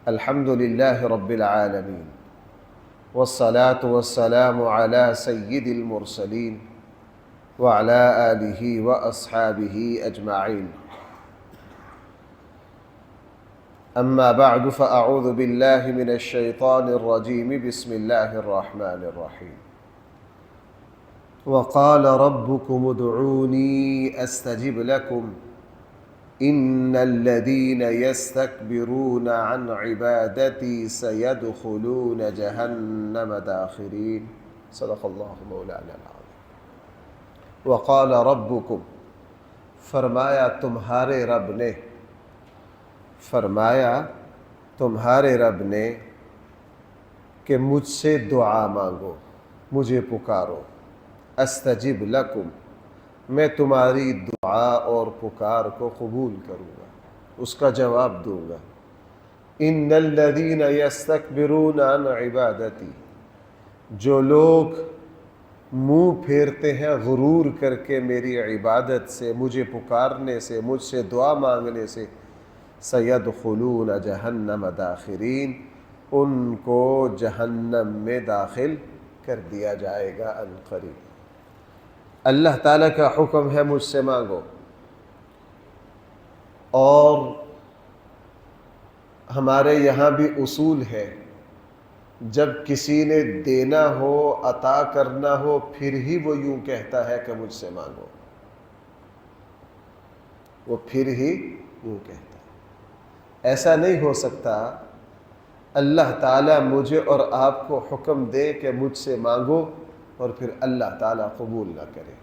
الحمد لله رب العالمين والصلاة والسلام على سيد المرسلين وعلى آله وأصحابه أجمعين. أما بعد فأعوذ بالله من الشيطان الرجيم. بسم الله الرحمن الرحيم. وقال ربكم ادعوني أستجب لكم إن الذين يستكبرون عن عبادتي سيدخلون جهنم داخرين. صدق الله مولانا العظيم. وقال ربكم، فرمایا تمہارے رب نے کہ مجھ سے دعا مانگو، مجھے پکارو. استجب لکم، میں تمہاری دعا اور پکار کو قبول کروں گا، اس کا جواب دوں گا. ان الذین یستکبرون عن عبادتی، جو لوگ منہ پھیرتے ہیں غرور کر کے میری عبادت سے، مجھے پکارنے سے، مجھ سے دعا مانگنے سے، سیدخلون جہنم داخرین، ان کو جہنم میں داخل کر دیا جائے گا عن قریب. اللہ تعالیٰ کا حکم ہے مجھ سے مانگو، اور ہمارے یہاں بھی اصول ہے، جب کسی نے دینا ہو، عطا کرنا ہو، پھر ہی وہ یوں کہتا ہے کہ مجھ سے مانگو، وہ پھر ہی یوں کہتا ہے. ایسا نہیں ہو سکتا اللہ تعالیٰ مجھے اور آپ کو حکم دے کہ مجھ سے مانگو اور پھر اللہ تعالیٰ قبول نہ کرے.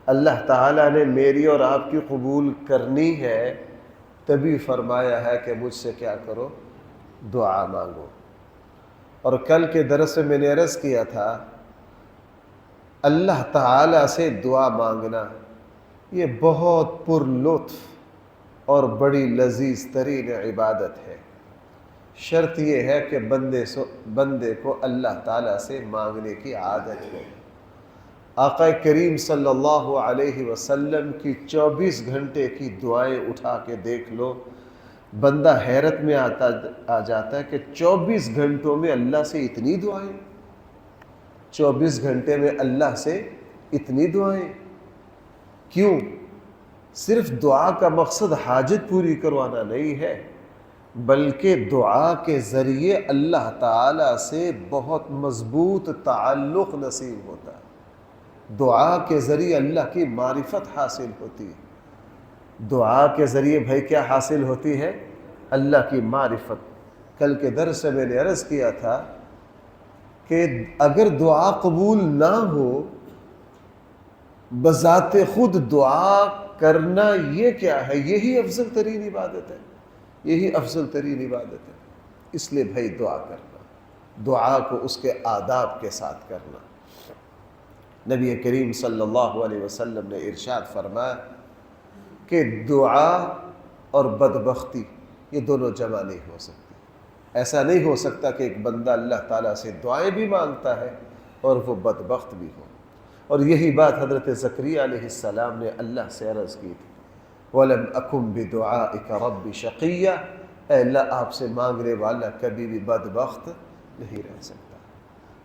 اللہ تعالیٰ نے میری اور آپ کی قبول کرنی ہے، تبھی فرمایا ہے کہ مجھ سے کیا کرو، دعا مانگو. اور کل کے درس میں نے عرض کیا تھا، اللہ تعالیٰ سے دعا مانگنا یہ بہت پر لطف اور بڑی لذیذ ترین عبادت ہے. شرط یہ ہے کہ بندے کو اللہ تعالیٰ سے مانگنے کی عادت ہو. آقا کریم صلی اللہ علیہ وسلم کی 24 گھنٹے کی دعائیں اٹھا کے دیکھ لو، بندہ حیرت میں آ جاتا ہے کہ 24 گھنٹوں میں اللہ سے اتنی دعائیں، 24 گھنٹے میں اللہ سے اتنی دعائیں. کیوں؟ صرف دعا کا مقصد حاجت پوری کروانا نہیں ہے، بلکہ دعا کے ذریعے اللہ تعالیٰ سے بہت مضبوط تعلق نصیب ہوتا ہے. دعا کے ذریعے اللہ کی معرفت حاصل ہوتی ہے. دعا کے ذریعے بھائی کیا حاصل ہوتی ہے؟ اللہ کی معرفت. کل کے درس سے میں نے عرض کیا تھا کہ اگر دعا قبول نہ ہو، بذات خود دعا کرنا یہ کیا ہے؟ یہی افضل ترین عبادت ہے، یہی افضل ترین عبادت ہے. اس لیے بھائی دعا کرنا، دعا کو اس کے آداب کے ساتھ کرنا. نبی کریم صلی اللہ علیہ وسلم نے ارشاد فرمایا کہ دعا اور بدبختی یہ دونوں جمع نہیں ہو سکتی. ایسا نہیں ہو سکتا کہ ایک بندہ اللہ تعالیٰ سے دعائیں بھی مانگتا ہے اور وہ بدبخت بھی ہو. اور یہی بات حضرت زکریا علیہ السلام نے اللہ سے عرض کی تھی، وَلَمْ أَكُمْ بِدُعَائِكَ رَبِّ شَقِيًّا، اے اللہ آپ سے مانگنے والا کبھی بھی بدبخت نہیں رہ سکتا.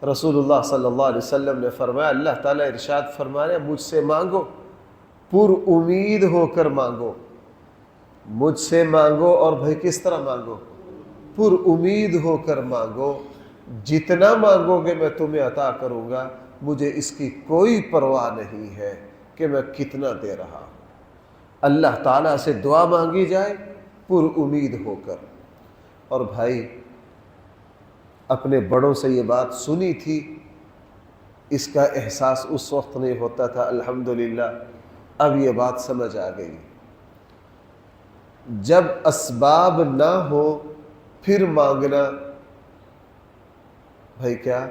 رسول اللہ صلی اللہ علیہ وسلم نے فرمایا، اللہ تعالیٰ ارشاد فرما رہے ہیں مجھ سے مانگو، پر امید ہو کر مانگو. مجھ سے مانگو، اور بھائی کس طرح مانگو؟ پر امید ہو کر مانگو. جتنا مانگو گے میں تمہیں عطا کروں گا، مجھے اس کی کوئی پرواہ نہیں ہے کہ میں کتنا دے رہا ہوں. اللہ تعالیٰ سے دعا مانگی جائے پر امید ہو کر. اور بھائی اپنے بڑوں سے یہ بات سنی تھی، اس کا احساس اس وقت نہیں ہوتا تھا، الحمدللہ اب یہ بات سمجھ آ گئی. جب اسباب نہ ہو پھر مانگنا، بھائی کیا؟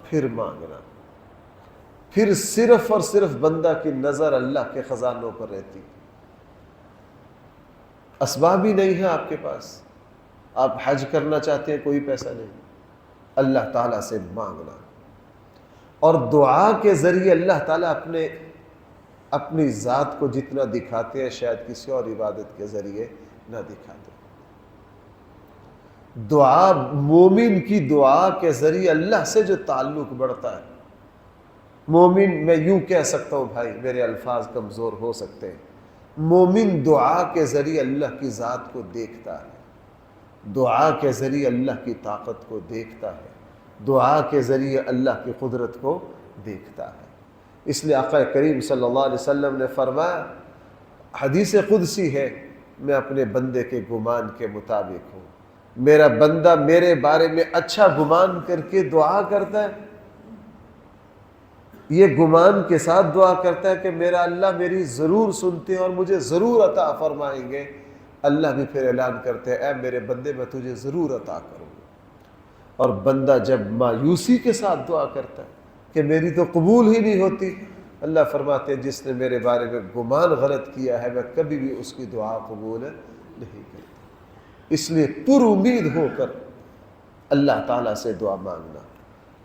پھر مانگنا، پھر صرف اور صرف بندہ کی نظر اللہ کے خزانوں پر رہتی. اسباب ہی نہیں ہے آپ کے پاس، آپ حج کرنا چاہتے ہیں، کوئی پیسہ نہیں، اللہ تعالیٰ سے مانگنا. اور دعا کے ذریعے اللہ تعالیٰ اپنی ذات کو جتنا دکھاتے ہیں شاید کسی اور عبادت کے ذریعے نہ دکھاتے. دعا مومن کی دعا کے ذریعے اللہ سے جو تعلق بڑھتا ہے. مومن، میں یوں کہہ سکتا ہوں بھائی، میرے الفاظ کمزور ہو سکتے ہیں، مومن دعا کے ذریعے اللہ کی ذات کو دیکھتا ہے، دعا کے ذریعے اللہ کی طاقت کو دیکھتا ہے، دعا کے ذریعے اللہ کی قدرت کو دیکھتا ہے. اس لیے آقا کریم صلی اللہ علیہ وسلم نے فرمایا، حدیث قدسی ہے، میں اپنے بندے کے گمان کے مطابق ہوں. میرا بندہ میرے بارے میں اچھا گمان کر کے دعا کرتا ہے، یہ گمان کے ساتھ دعا کرتا ہے کہ میرا اللہ میری ضرور سنتے ہیں اور مجھے ضرور عطا فرمائیں گے. اللہ بھی پھر اعلان کرتے ہیں، اے میرے بندے میں تجھے ضرور عطا کروں گا. اور بندہ جب مایوسی کے ساتھ دعا کرتا ہے کہ میری تو قبول ہی نہیں ہوتی، اللہ فرماتے ہیں جس نے میرے بارے میں گمان غلط کیا ہے میں کبھی بھی اس کی دعا قبول نہیں کرتا. اس لیے پر امید ہو کر اللہ تعالیٰ سے دعا مانگنا.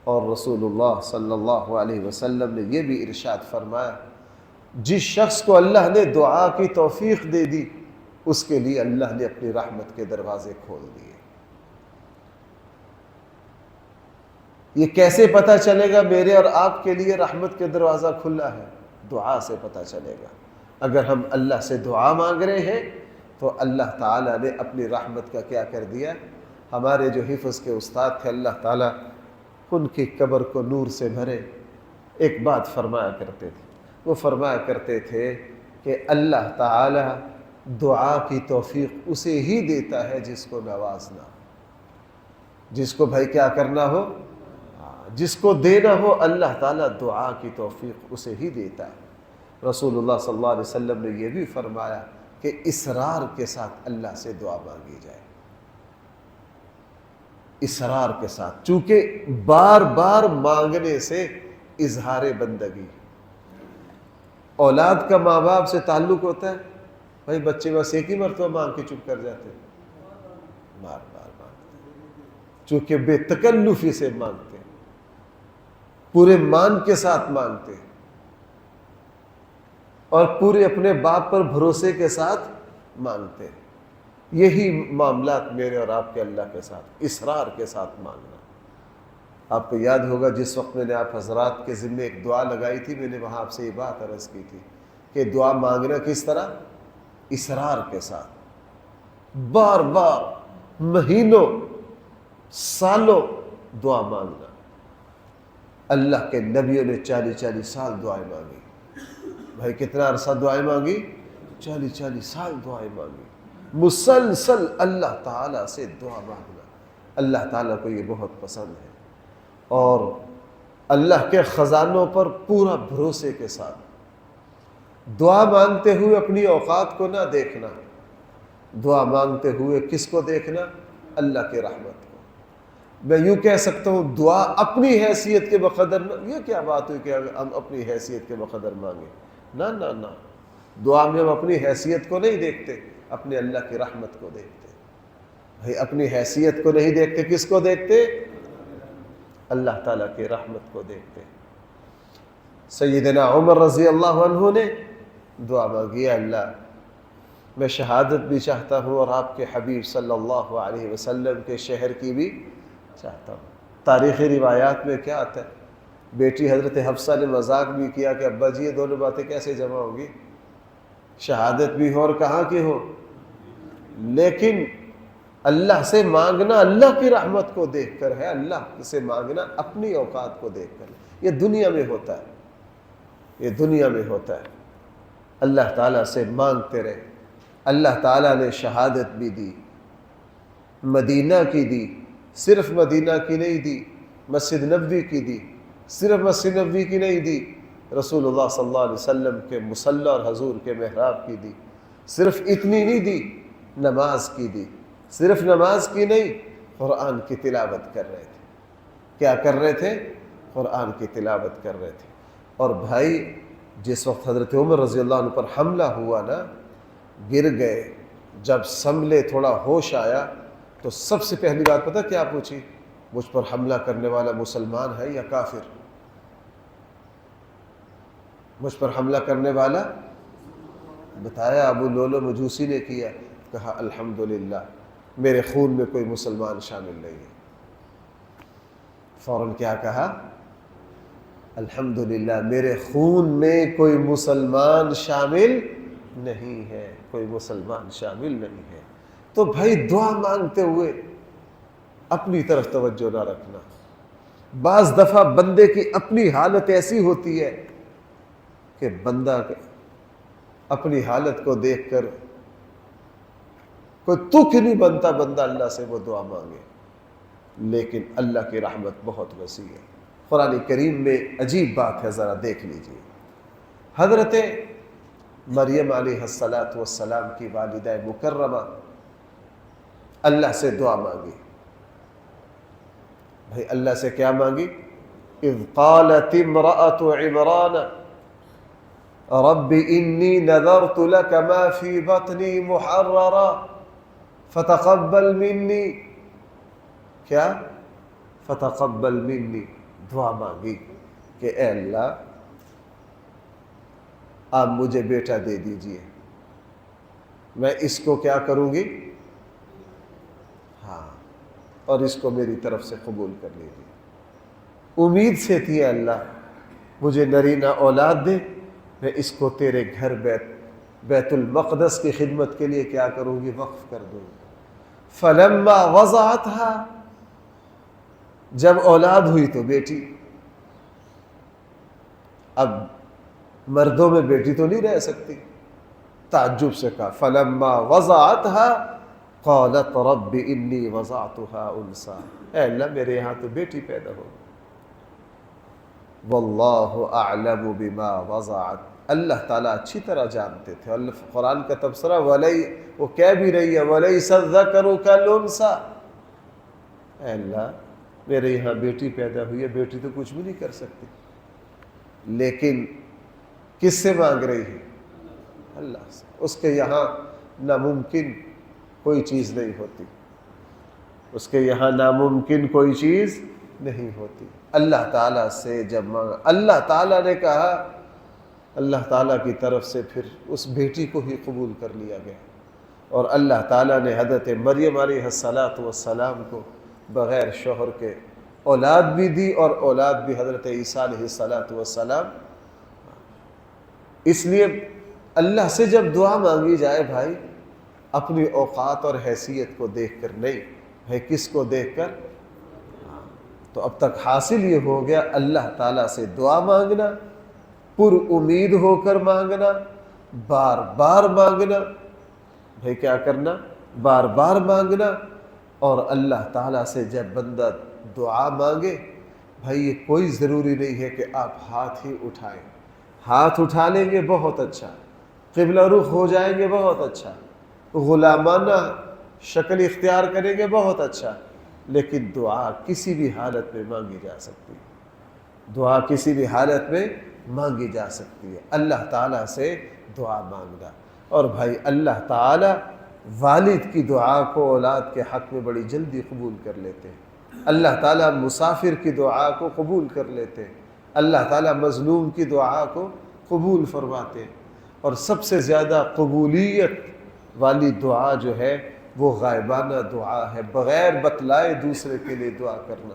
اور رسول اللہ صلی اللہ علیہ وسلم نے یہ بھی ارشاد فرمایا، جس شخص کو اللہ نے دعا کی توفیق دے دی اس کے لیے اللہ نے اپنی رحمت کے دروازے کھول دیے. یہ کیسے پتہ چلے گا میرے اور آپ کے لیے رحمت کے دروازہ کھلا ہے؟ دعا سے پتہ چلے گا. اگر ہم اللہ سے دعا مانگ رہے ہیں تو اللہ تعالیٰ نے اپنی رحمت کا کیا کر دیا. ہمارے جو حفظ کے استاد تھے اللہ تعالیٰ ان کی قبر کو نور سے بھرے، ایک بات فرمایا کرتے تھے. وہ فرمایا کرتے تھے کہ اللہ تعالیٰ دعا کی توفیق اسے ہی دیتا ہے جس کو نوازنا، جس کو بھائی کیا کرنا ہو، جس کو دینا ہو، اللہ تعالیٰ دعا کی توفیق اسے ہی دیتا ہے. رسول اللہ صلی اللہ علیہ وسلم نے یہ بھی فرمایا کہ اصرار کے ساتھ اللہ سے دعا مانگی جائے، اصرار کے ساتھ، چونکہ بار بار مانگنے سے اظہار بندگی. اولاد کا ماں باپ سے تعلق ہوتا ہے، بھائی بچے بس ایک ہی مرتبہ مانگ کے چپ کر جاتے ہیں، بار بار مانگتے ہیں چونکہ بے تکلفی سے مانگتے ہیں، پورے مان کے ساتھ مانگتے ہیں اور پورے اپنے باپ پر بھروسے کے ساتھ مانگتے ہیں. یہی معاملات میرے اور آپ کے اللہ کے ساتھ، اصرار کے ساتھ مانگنا. آپ کو یاد ہوگا جس وقت میں نے آپ حضرات کے ذمے ایک دعا لگائی تھی، میں نے وہاں آپ سے یہ بات عرض کی تھی کہ دعا مانگنا کس طرح؟ اصرار کے ساتھ، بار بار، مہینوں، سالوں دعا مانگنا. اللہ کے نبیوں نے 40 سال دعائیں مانگی. بھائی کتنا عرصہ دعائیں مانگی؟ 40 سال دعائیں مانگی. مسلسل اللہ تعالیٰ سے دعا مانگنا، اللہ تعالیٰ کو یہ بہت پسند ہے. اور اللہ کے خزانوں پر پورا بھروسے کے ساتھ دعا مانگتے ہوئے اپنی اوقات کو نہ دیکھنا. دعا مانگتے ہوئے کس کو دیکھنا؟ اللہ کی رحمت کو. میں یوں کہہ سکتا ہوں دعا اپنی حیثیت کے بقدر نہ. یہ کیا بات ہوئی کہ ہم اپنی حیثیت کے بقدر مانگیں؟ نہ نہ نہ، دعا میں ہم اپنی حیثیت کو نہیں دیکھتے، اپنے اللہ کی رحمت کو دیکھتے. بھائی اپنی حیثیت کو نہیں دیکھتے، کس کو دیکھتے؟ اللہ تعالیٰ کی رحمت کو دیکھتے. سیدنا عمر رضی اللہ عنہ نے دعا مانگی، اللہ میں شہادت بھی چاہتا ہوں اور آپ کے حبیب صلی اللہ علیہ وسلم کے شہر کی بھی چاہتا ہوں. تاریخی روایات میں کیا آتا ہے، بیٹی حضرت حفصہ نے مذاق بھی کیا کہ ابا جی یہ دونوں باتیں کیسے جمع ہوگی، شہادت بھی ہو اور کہاں کی ہو. لیکن اللہ سے مانگنا اللہ کی رحمت کو دیکھ کر ہے، اللہ سے مانگنا اپنی اوقات کو دیکھ کر. یہ دنیا میں ہوتا ہے، یہ دنیا میں ہوتا ہے. اللہ تعالیٰ سے مانگتے رہے. اللہ تعالیٰ نے شہادت بھی دی، مدینہ کی دی، صرف مدینہ کی نہیں دی، مسجد نبوی کی دی، صرف مسجد نبوی کی نہیں دی، رسول اللہ صلی اللہ علیہ وسلم کے مصلی اور حضور کے محراب کی دی. صرف اتنی نہیں دی، نماز کی دی. صرف نماز کی نہیں، قرآن کی تلاوت کر رہے تھے. کیا کر رہے تھے؟ قرآن کی تلاوت کر رہے تھے. اور بھائی جس وقت حضرت عمر رضی اللہ عنہ پر حملہ ہوا نا، گر گئے، جب سنبھلے، تھوڑا ہوش آیا تو سب سے پہلی بات پتہ کیا پوچھی؟ مجھ پر حملہ کرنے والا مسلمان ہے یا کافر؟ مجھ پر حملہ کرنے والا بتایا ابو لولو مجوسی نے کیا. کہا الحمدللہ میرے خون میں کوئی مسلمان شامل نہیں ہے۔ فوراً کیا کہا؟ الحمدللہ میرے خون میں کوئی مسلمان شامل نہیں ہے، کوئی مسلمان شامل نہیں ہے۔ تو بھائی دعا مانگتے ہوئے اپنی طرف توجہ نہ رکھنا۔ بعض دفعہ بندے کی اپنی حالت ایسی ہوتی ہے کہ بندہ اپنی حالت کو دیکھ کر کوئی تک نہیں بنتا بندہ اللہ سے وہ دعا مانگے، لیکن اللہ کی رحمت بہت وسیع ہے۔ قرآن کریم میں عجیب بات ہے، ذرا دیکھ لیجئے۔ حضرت مریم علیہ السلام کی والدہ مکرمہ اللہ سے دعا مانگی۔ بھائی اللہ سے کیا مانگی؟ اذ قالت امرأة عمران رب انی نذرت لك ما فی بطنی محررا فتقبل منی، کیا؟ فتقبل منی، دعا مانگی کہ اے اللہ آپ مجھے بیٹا دے دیجئے، میں اس کو کیا کروں گی؟ ہاں، اور اس کو میری طرف سے قبول کر لیجیے۔ امید سے تھی اللہ مجھے نرینہ اولاد دے، میں اس کو تیرے گھر بیت المقدس کی خدمت کے لیے کیا کروں گی؟ وقف کر دوں گی۔ فلما وضعتها، جب اولاد ہوئی تو بیٹی، اب مردوں میں بیٹی تو نہیں رہ سکتی، تعجب سے کہا فلما وضعتها قالت رب انی وضعتها انثى، اے اللہ میرے یہاں تو بیٹی پیدا ہو، واللہ اعلم بما وضعت، اللہ تعالیٰ اچھی طرح جانتے تھے۔ اور قرآن کا تبصرہ وہ کہہ بھی رہی ہے وَلَيْسَ الذَّكَرُ كَالْأُنثىٰ، اے اللہ میرے یہاں بیٹی پیدا ہوئی ہے، بیٹی تو کچھ بھی نہیں کر سکتی، لیکن کس سے مانگ رہی ہے؟ اللہ سے۔ اس کے یہاں ناممکن کوئی چیز نہیں ہوتی، اس کے یہاں ناممکن کوئی چیز نہیں ہوتی۔ اللہ تعالیٰ سے جب مانگا، اللہ تعالیٰ نے کہا، اللہ تعالیٰ کی طرف سے پھر اس بیٹی کو ہی قبول کر لیا گیا، اور اللہ تعالیٰ نے حضرت مریم علیہ السلام کو بغیر شوہر کے اولاد بھی دی، اور اولاد بھی حضرت عیسیٰ علیہ السلام۔ اس لیے اللہ سے جب دعا مانگی جائے بھائی، اپنی اوقات اور حیثیت کو دیکھ کر نہیں، بھائی کس کو دیکھ کر؟ تو اب تک حاصل یہ ہو گیا اللہ تعالیٰ سے دعا مانگنا، پر امید ہو کر مانگنا، بار بار مانگنا۔ بھائی کیا کرنا؟ بار بار مانگنا۔ اور اللہ تعالیٰ سے جب بندہ دعا مانگے، بھائی یہ کوئی ضروری نہیں ہے کہ آپ ہاتھ ہی اٹھائیں، ہاتھ اٹھا لیں گے بہت اچھا، قبلہ رخ ہو جائیں گے بہت اچھا، غلامانہ شکل اختیار کریں گے بہت اچھا، لیکن دعا کسی بھی حالت میں مانگی جا سکتی ہے، دعا کسی بھی حالت میں مانگی جا سکتی ہے۔ اللہ تعالیٰ سے دعا مانگنا۔ اور بھائی اللہ تعالیٰ والد کی دعا کو اولاد کے حق میں بڑی جلدی قبول کر لیتے ہیں، اللہ تعالیٰ مسافر کی دعا کو قبول کر لیتے ہیں، اللہ تعالیٰ مظلوم کی دعا کو قبول فرماتے ہیں۔ اور سب سے زیادہ قبولیت والی دعا جو ہے وہ غائبانہ دعا ہے، بغیر بتلائے دوسرے کے لیے دعا کرنا۔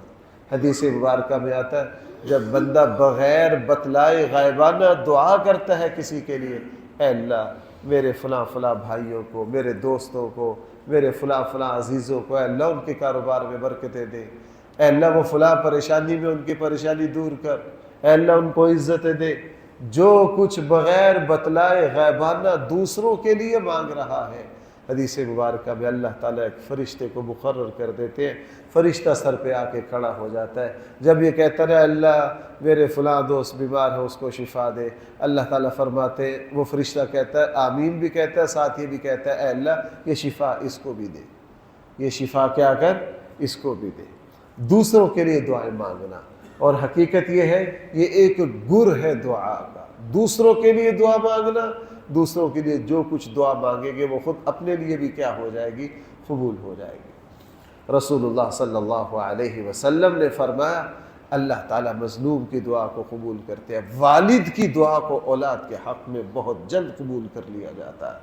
حدیث مبارکہ میں آتا ہے جب بندہ بغیر بتلائے غائبانہ دعا کرتا ہے کسی کے لیے، اے اللہ میرے فلاں فلاں بھائیوں کو، میرے دوستوں کو، میرے فلاں فلاں عزیزوں کو، اے اللہ ان کے کاروبار میں برکتیں دے، اے اللہ وہ فلاں پریشانی میں ان کی پریشانی دور کر، اے اللہ ان کو عزتیں دے۔ جو کچھ بغیر بتلائے غائبانہ دوسروں کے لیے مانگ رہا ہے، حدیث مبارکہ میں اللہ تعالیٰ ایک فرشتے کو مقرر کر دیتے ہیں، فرشتہ سر پہ آ کے کھڑا ہو جاتا ہے۔ جب یہ کہتا ہے اللہ میرے فلاں دوست بیمار ہے اس کو شفا دے، اللہ تعالیٰ فرماتے ہیں، وہ فرشتہ کہتا ہے آمین بھی کہتا ہے، ساتھ یہ بھی کہتا ہے اے اللہ یہ شفا اس کو بھی دے، یہ شفا کیا کر اس کو بھی دے۔ دوسروں کے لیے دعائیں مانگنا، اور حقیقت یہ ہے یہ ایک گر ہے دعا کا، دوسروں کے لیے دعا مانگنا، دوسروں کے لیے جو کچھ دعا مانگیں گے وہ خود اپنے لیے بھی کیا ہو جائے گی؟ قبول ہو جائے گی۔ رسول اللہ صلی اللہ علیہ وسلم نے فرمایا اللہ تعالیٰ مظلوم کی دعا کو قبول کرتے ہیں، والد کی دعا کو اولاد کے حق میں بہت جلد قبول کر لیا جاتا ہے۔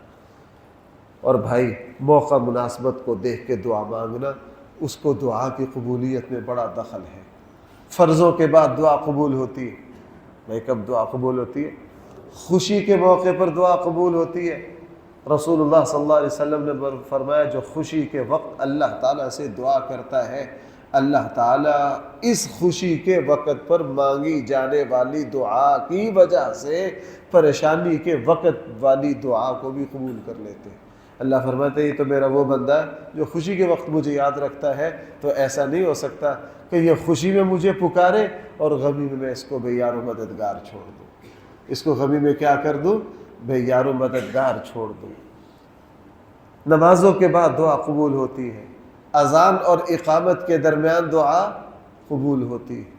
اور بھائی موقع مناسبت کو دیکھ کے دعا مانگنا، اس کو دعا کی قبولیت میں بڑا دخل ہے۔ فرضوں کے بعد دعا قبول ہوتی ہے۔ بھائی کب دعا قبول ہوتی ہے؟ خوشی کے موقع پر دعا قبول ہوتی ہے۔ رسول اللہ صلی اللہ علیہ وسلم نے فرمایا جو خوشی کے وقت اللہ تعالیٰ سے دعا کرتا ہے، اللہ تعالیٰ اس خوشی کے وقت پر مانگی جانے والی دعا کی وجہ سے پریشانی کے وقت والی دعا کو بھی قبول کر لیتے ہیں۔ اللہ فرماتے ہیں یہ تو میرا وہ بندہ ہے جو خوشی کے وقت مجھے یاد رکھتا ہے، تو ایسا نہیں ہو سکتا کہ یہ خوشی میں مجھے پکارے اور غمی میں اس کو بے یار و مددگار چھوڑ دوں، اس کو غمی میں کیا کر دوں؟ بے یار و مددگار چھوڑ دوں۔ نمازوں کے بعد دعا قبول ہوتی ہے، اذان اور اقامت کے درمیان دعا قبول ہوتی ہے،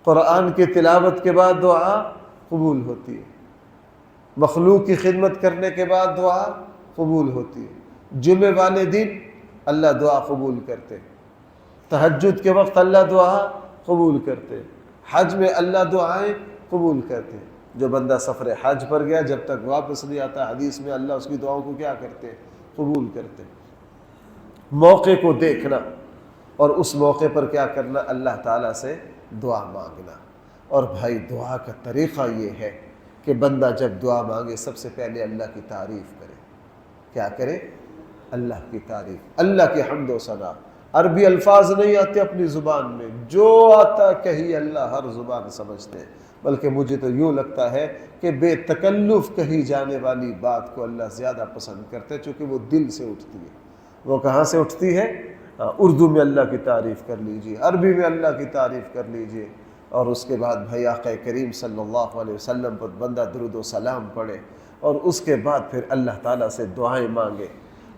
قرآن کی تلاوت کے بعد دعا قبول ہوتی ہے، مخلوق کی خدمت کرنے کے بعد دعا قبول ہوتی ہے، جمعے والے دن اللہ دعا قبول کرتے، تہجد کے وقت اللہ دعا قبول کرتے، حج میں اللہ دعائیں قبول کرتے۔ جو بندہ سفر حج پر گیا جب تک واپس نہیں آتا، حدیث میں اللہ اس کی دعاؤں کو کیا کرتے؟ قبول کرتے۔ موقع کو دیکھنا اور اس موقع پر کیا کرنا؟ اللہ تعالیٰ سے دعا مانگنا۔ اور بھائی دعا کا طریقہ یہ ہے کہ بندہ جب دعا مانگے سب سے پہلے اللہ کی تعریف کرے۔ کیا کرے؟ اللہ کی تعریف، اللہ کی حمد و ثنا۔ عربی الفاظ نہیں آتے اپنی زبان میں، جو آتا کہی اللہ ہر زبان سمجھتے ہیں، بلکہ مجھے تو یوں لگتا ہے کہ بے تکلف کہی جانے والی بات کو اللہ زیادہ پسند کرتے ہیں، چونکہ وہ دل سے اٹھتی ہے۔ وہ کہاں سے اٹھتی ہے؟ اردو میں اللہ کی تعریف کر لیجئے، عربی میں اللہ کی تعریف کر لیجئے، اور اس کے بعد بھائی آقا کریم صلی اللہ علیہ وسلم پر بندہ درود و سلام پڑھے، اور اس کے بعد پھر اللہ تعالیٰ سے دعائیں مانگے،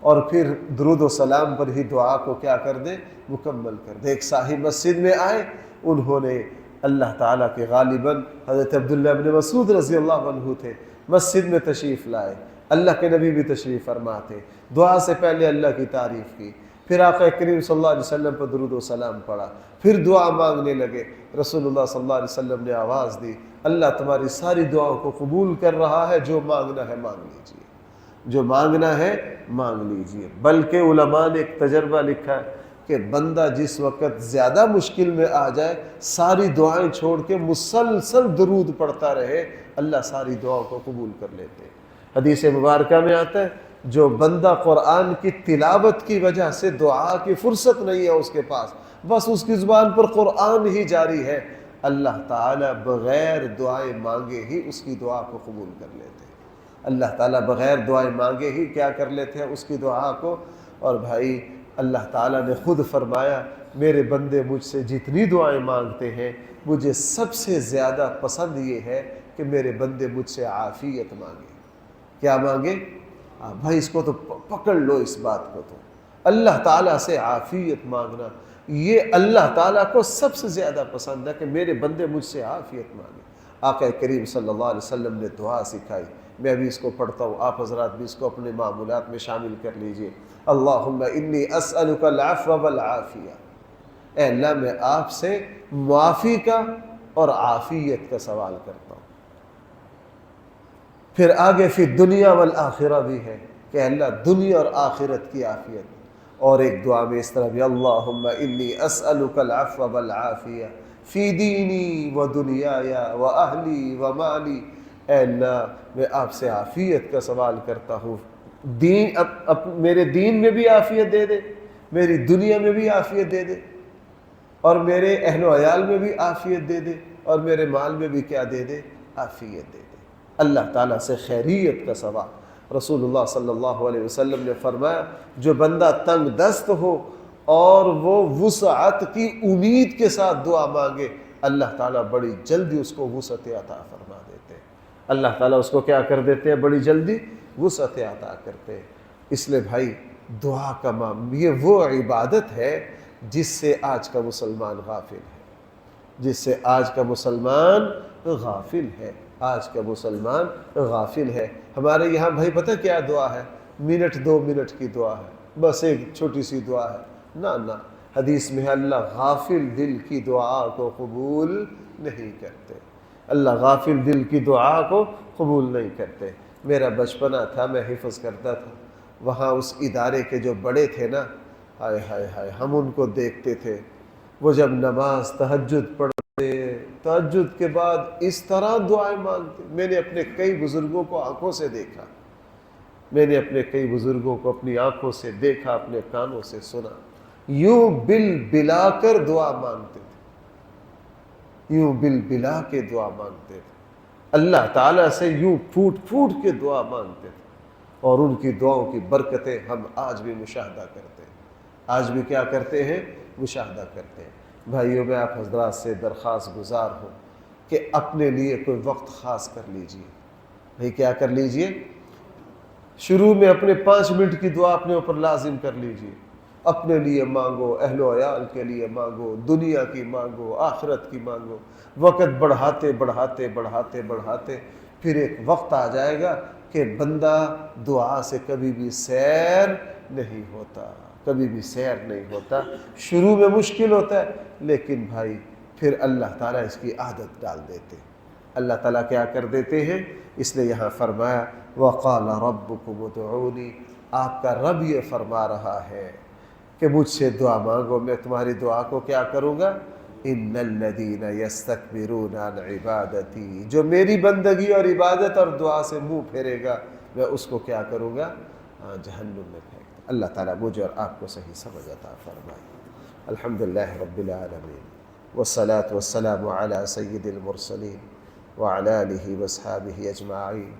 اور پھر درود و سلام پر ہی دعا کو کیا کر دے؟ مکمل کر دے۔ ایک صاحب مسجد میں آئے، انہوں نے اللہ تعالیٰ کے غالباً حضرت عبداللہ بن مسعود رضی اللہ عنہ تھے، مسجد میں تشریف لائے، اللہ کے نبی بھی تشریف فرما تھے، دعا سے پہلے اللہ کی تعریف کی، پھر آقا کریم صلی اللہ علیہ وسلم پر درود و سلام پڑھا، پھر دعا مانگنے لگے۔ رسول اللہ صلی اللہ علیہ وسلم نے آواز دی، اللہ تمہاری ساری دعاؤں کو قبول کر رہا ہے، جو مانگنا ہے مانگ لیجئے، جو مانگنا ہے مانگ لیجئے۔ بلکہ علماء نے ایک تجربہ لکھا ہے کہ بندہ جس وقت زیادہ مشکل میں آ جائے، ساری دعائیں چھوڑ کے مسلسل درود پڑھتا رہے، اللہ ساری دعاؤں کو قبول کر لیتے۔ حدیث مبارکہ میں آتا ہے جو بندہ قرآن کی تلاوت کی وجہ سے دعا کی فرصت نہیں ہے اس کے پاس، بس اس کی زبان پر قرآن ہی جاری ہے، اللہ تعالیٰ بغیر دعائیں مانگے ہی اس کی دعا کو قبول کر لیتے ہیں۔ اللہ تعالیٰ بغیر دعائیں مانگے ہی کیا کر لیتے ہیں؟ اس کی دعا کو۔ اور بھائی اللہ تعالیٰ نے خود فرمایا میرے بندے مجھ سے جتنی دعائیں مانگتے ہیں، مجھے سب سے زیادہ پسند یہ ہے کہ میرے بندے مجھ سے عافیت مانگے۔ کیا مانگے؟ بھائی اس کو تو پکڑ لو، اس بات کو تو اللہ تعالیٰ سے عافیت مانگنا، یہ اللہ تعالیٰ کو سب سے زیادہ پسند ہے کہ میرے بندے مجھ سے عافیت مانگے۔ آقا کریم صلی اللہ علیہ وسلم نے دعا سکھائی، میں ابھی اس کو پڑھتا ہوں، آپ حضرات بھی اس کو اپنے معمولات میں شامل کر لیجئے۔ اللہم انی اسألک العفو والعافیہ، اے اللہ میں آپ سے معافی کا اور عافیت کا سوال کرتا ہوں۔ پھر آگے فی الدنیا والآخرہ بھی ہے کہ اللہ دنیا اور آخرت کی عافیت، اور ایک دعا میں اس طرح بھی اللہم انی اسألک العفو والعافیہ فی دینی و دنیای و اہلی و مالی، اے اللہ میں آپ سے عافیت کا سوال کرتا ہوں، میرے دین میں بھی عافیت دے دے، میری دنیا میں بھی عافیت دے دے، اور میرے اہل و عیال میں بھی عافیت دے دے، اور میرے مال میں بھی کیا دے دے؟ عافیت دے دے۔ اللہ تعالیٰ سے خیریت کا سوال۔ رسول اللہ صلی اللہ علیہ وسلم نے فرمایا جو بندہ تنگ دست ہو اور وہ وسعت کی امید کے ساتھ دعا مانگے، اللہ تعالیٰ بڑی جلدی اس کو وسعت عطا فرما دیتے ہیں۔ اللہ تعالیٰ اس کو کیا کر دیتے ہیں؟ بڑی جلدی وسعت عطا کرتے ہیں۔ اس لیے بھائی دعا کا یہ وہ عبادت ہے جس سے آج کا مسلمان غافل ہے، جس سے آج کا مسلمان غافل ہے، آج کا مسلمان غافل ہے۔ ہمارے یہاں بھائی پتہ کیا دعا ہے؟ منٹ 2 منٹ کی دعا ہے، بس ایک چھوٹی سی دعا ہے۔ نہ حدیث میں اللہ غافل دل کی دعا کو قبول نہیں کرتے، اللہ غافل دل کی دعا کو قبول نہیں کرتے۔ میرا بچپنا تھا، میں حفظ کرتا تھا، وہاں اس ادارے کے جو بڑے تھے نا، ہائے ہائے ہائے، ہم ان کو دیکھتے تھے، وہ جب نماز تہجد پڑھتے، تہجد کے بعد اس طرح دعائیں مانگتے۔ میں نے اپنے کئی بزرگوں کو آنکھوں سے دیکھا، میں نے اپنے کئی بزرگوں کو اپنی آنکھوں سے دیکھا، اپنے کانوں سے سنا، یوں بل بلا کر دعا مانگتے تھے، یوں بل بلا کے دعا مانگتے تھے، اللہ تعالیٰ سے یوں پھوٹ پھوٹ کے دعا مانگتے تھے، اور ان کی دعاؤں کی برکتیں ہم آج بھی مشاہدہ کرتے ہیں، آج بھی کیا کرتے ہیں؟ مشاہدہ کرتے ہیں۔ بھائیوں، میں آپ حضرات سے درخواست گزار ہوں کہ اپنے لیے کوئی وقت خاص کر لیجئے۔ بھائی کیا کر لیجئے؟ شروع میں اپنے 5 منٹ کی دعا اپنے اوپر لازم کر لیجئے، اپنے لیے مانگو، اہل و عیال کے لیے مانگو، دنیا کی مانگو، آخرت کی مانگو، وقت بڑھاتے بڑھاتے بڑھاتے بڑھاتے پھر ایک وقت آ جائے گا کہ بندہ دعا سے کبھی بھی سیر نہیں ہوتا، کبھی بھی سیر نہیں ہوتا۔ شروع میں مشکل ہوتا ہے، لیکن بھائی پھر اللہ تعالیٰ اس کی عادت ڈال دیتے ہیں، اللہ تعالیٰ کیا کر دیتے ہیں؟ اس نے یہاں فرمایا وَقَالَ رَبُّكُمُ ادْعُونِي، آپ کا رب یہ فرما رہا ہے کہ مجھ سے دعا مانگو، میں تمہاری دعا کو کیا کروں گا؟ إِنَّ الَّذِينَ يَسْتَكْبِرُونَ عَنْ عِبَادَتِي، جو میری بندگی اور عبادت اور دعا سے منہ پھیرے گا، میں اس کو کیا کروں گا؟ جہنم میں پھینک دوں۔ اللہ تعالیٰ مجھے اور آپ کو صحیح سمجھ عطا فرمائے۔ الحمدللہ رب العالمین، والصلاة والسلام على سید المرسلین وعلى آلہ واصحابہ اجمعین۔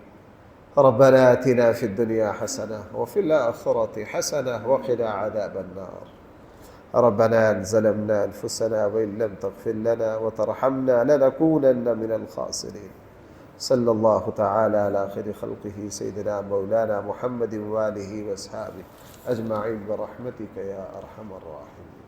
ربنا آتنا في الدنيا حسنة وفي الآخرة حسنة وقنا عذاب النار۔ ربنا ظلمنا أنفسنا وإن لم تغفر لنا وترحمنا لنكونن من الخاسرين۔ صلى الله تعالى على خير خلقه سيدنا مولانا محمد وآله وأصحابه أجمعين برحمتك يا أرحم الراحمين۔